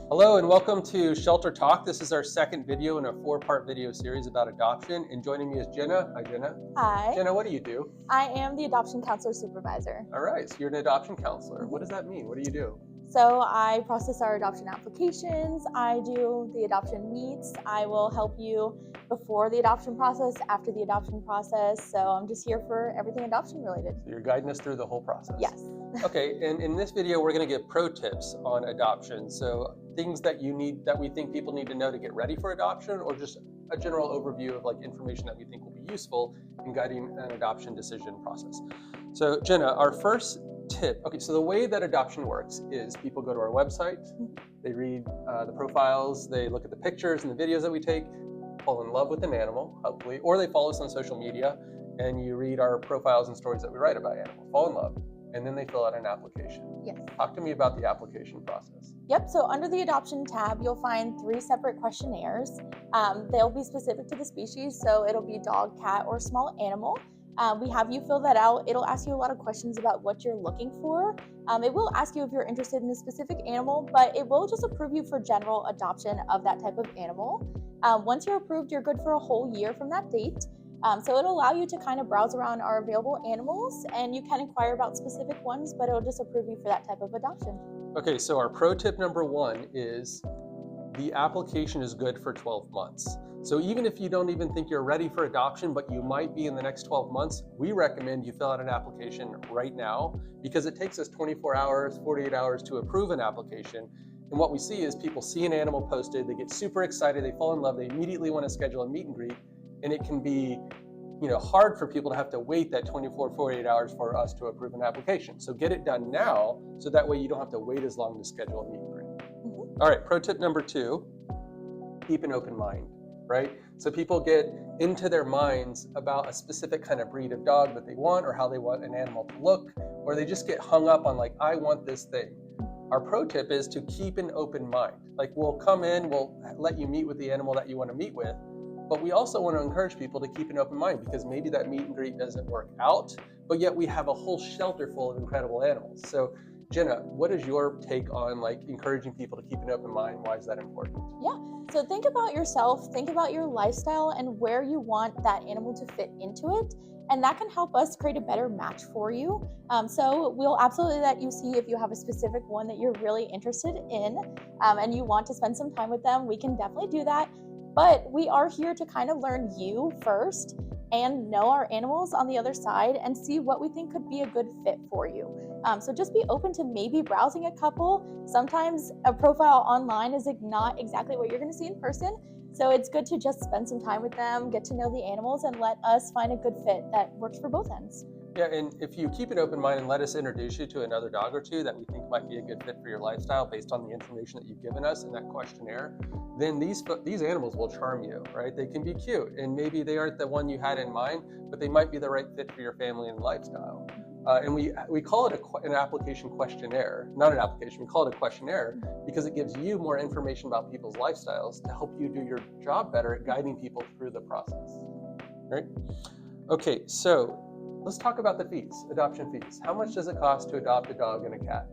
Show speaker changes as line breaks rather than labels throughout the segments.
Hello and welcome to Shelter Talk. This is our second video in a 4-part video series about adoption. And joining me is Jenna. Hi, Jenna.
Hi.
Jenna, what do you do?
I am the Adoption Counselor Supervisor.
All right, so you're an adoption counselor. What does that mean? What do you do?
So I process our adoption applications, I do the adoption meets, I will help you before the adoption process, after the adoption process. So I'm just here for everything adoption related.
So you're guiding us through the whole process.
Yes.
Okay, and in this video, we're going to give pro tips on adoption. So things that we think people need to know to get ready for adoption, or just a general overview of like information that we think will be useful in guiding an adoption decision process. So Jenna, our first tip. Okay, so the way that adoption works is people go to our website, they read the profiles, they look at the pictures and the videos that we take, fall in love with an animal, hopefully, or they follow us on social media and you read our profiles and stories that we write about animals, fall in love, and then they fill out an application.
Yes.
Talk to me about the application process.
Yep, so under the adoption tab, you'll find 3 separate questionnaires. They'll be specific to the species, so it'll be dog, cat, or small animal. We have you fill that out. It'll ask you a lot of questions about what you're looking for. It will ask you if you're interested in a specific animal, but it will just approve you for general adoption of that type of animal. Once you're approved, you're good for a whole year from that date. So it'll allow you to kind of browse around our available animals, and you can inquire about specific ones, but it'll just approve you for that type of adoption.
Okay, so our pro tip number 1 is the application is good for 12 months. So even if you don't even think you're ready for adoption, but you might be in the next 12 months, we recommend you fill out an application right now, because it takes us 24 hours, 48 hours to approve an application. And what we see is people see an animal posted, they get super excited, they fall in love, they immediately want to schedule a meet and greet. And it can be, hard for people to have to wait that 24, 48 hours for us to approve an application. So get it done now, so that way you don't have to wait as long to schedule a meet and greet. All right, pro tip number 2, keep an open mind, right? So people get into their minds about a specific kind of breed of dog that they want, or how they want an animal to look, or they just get hung up on like, I want this thing. Our pro tip is to keep an open mind. Like, we'll come in, we'll let you meet with the animal that you want to meet with, but we also want to encourage people to keep an open mind, because maybe that meet and greet doesn't work out, but yet we have a whole shelter full of incredible animals. So Jenna, what is your take on like encouraging people to keep an open mind? Why is that important?
Yeah, so think about yourself, think about your lifestyle and where you want that animal to fit into it. And that can help us create a better match for you. So we'll absolutely let you see if you have a specific one that you're really interested in and you want to spend some time with them. We can definitely do that. But we are here to kind of learn you first and know our animals on the other side and see what we think could be a good fit for you. So just be open to maybe browsing a couple. Sometimes a profile online is not exactly what you're going to see in person. So it's good to just spend some time with them, get to know the animals, and let us find a good fit that works for both ends.
Yeah, and if you keep an open mind and let us introduce you to another dog or two that we think might be a good fit for your lifestyle based on the information that you've given us in that questionnaire, then these animals will charm you, right? They can be cute, and maybe they aren't the one you had in mind, but they might be the right fit for your family and lifestyle. And we call it an application questionnaire, not an application, we call it a questionnaire because it gives you more information about people's lifestyles to help you do your job better at guiding people through the process, right? Okay, so let's talk about the fees, adoption fees. How much does it cost to adopt a dog and a cat?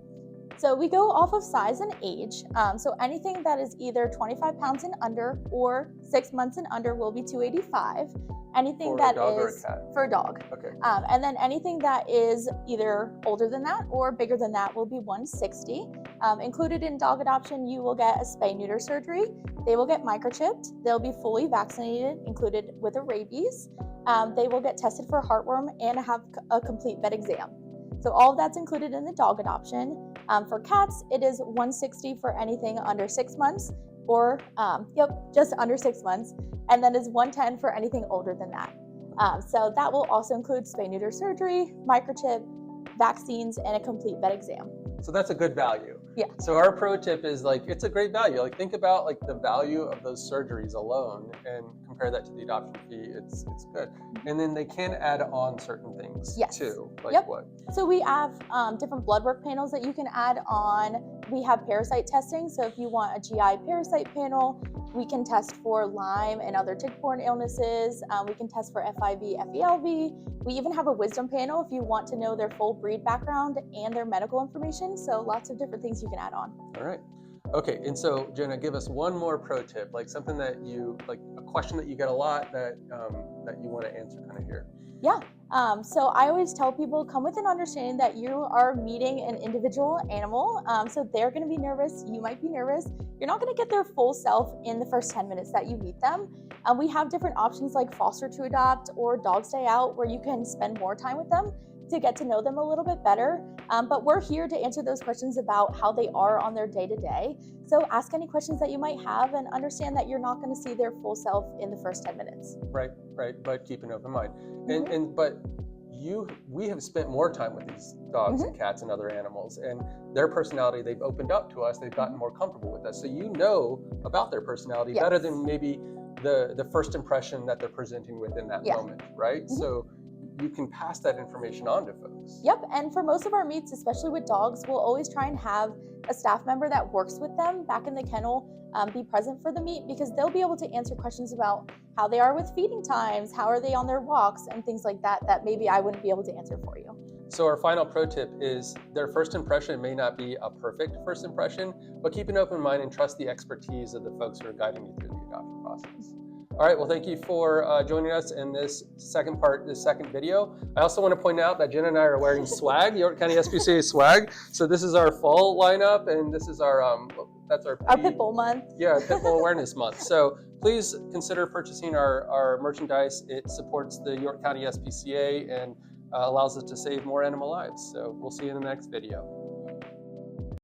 So we go off of size and age. So anything that is either 25 pounds and under or 6 months and under will be $285. Anything that is for a dog.
Okay.
And then anything that is either older than that or bigger than that will be $160. Included in dog adoption, you will get a spay-neuter surgery. They will get microchipped. They'll be fully vaccinated, included with a rabies. They will get tested for heartworm and have a complete vet exam. So all of that's included in the dog adoption. For cats, it is $160 for anything under 6 months, or just under 6 months, and then is $110 for anything older than that. So that will also include spay-neuter surgery, microchip, vaccines, and a complete vet exam.
So that's a good value.
Yeah.
So our pro tip is like, it's a great value. Like, think about like the value of those surgeries alone and compare that to the adoption fee. It's good. And then they can add on certain things too. Like what?
So we have different blood work panels that you can add on. We have parasite testing. So if you want a GI parasite panel, we can test for Lyme and other tick-borne illnesses. We can test for FIV, FELV. We even have a wisdom panel if you want to know their full breed background and their medical information. So lots of different things you can add on.
All right. Okay, and so Jenna, give us one more pro tip, like something that you, like a question that you get a lot that that you want to answer kind of here.
Yeah. So I always tell people, come with an understanding that you are meeting an individual animal. So they're going to be nervous. You might be nervous. You're not going to get their full self in the first 10 minutes that you meet them. We have different options like foster to adopt or dog stay out, where you can spend more time with them to get to know them a little bit better. But we're here to answer those questions about how they are on their day-to-day. So ask any questions that you might have and understand that you're not going to see their full self in the first 10 minutes.
Right, but keep an open mind. But we have spent more time with these dogs and cats and other animals, and their personality, they've opened up to us, they've gotten more comfortable with us. So you know about their personality better than maybe the first impression that they're presenting with in that moment, right? So you can pass that information on to folks.
Yep, and for most of our meets, especially with dogs, we'll always try and have a staff member that works with them back in the kennel be present for the meet, because they'll be able to answer questions about how they are with feeding times, how are they on their walks, and things like that that maybe I wouldn't be able to answer for you.
So our final pro tip is their first impression may not be a perfect first impression, but keep an open mind and trust the expertise of the folks who are guiding you through the adoption process. All right, well, thank you for joining us in this second video. I also want to point out that Jenna and I are wearing swag, York County SPCA swag. So this is our fall lineup, and this is our, that's our
Pit Bull month.
Yeah, Pit Bull Awareness Month. So please consider purchasing our merchandise. It supports the York County SPCA and allows us to save more animal lives. So we'll see you in the next video.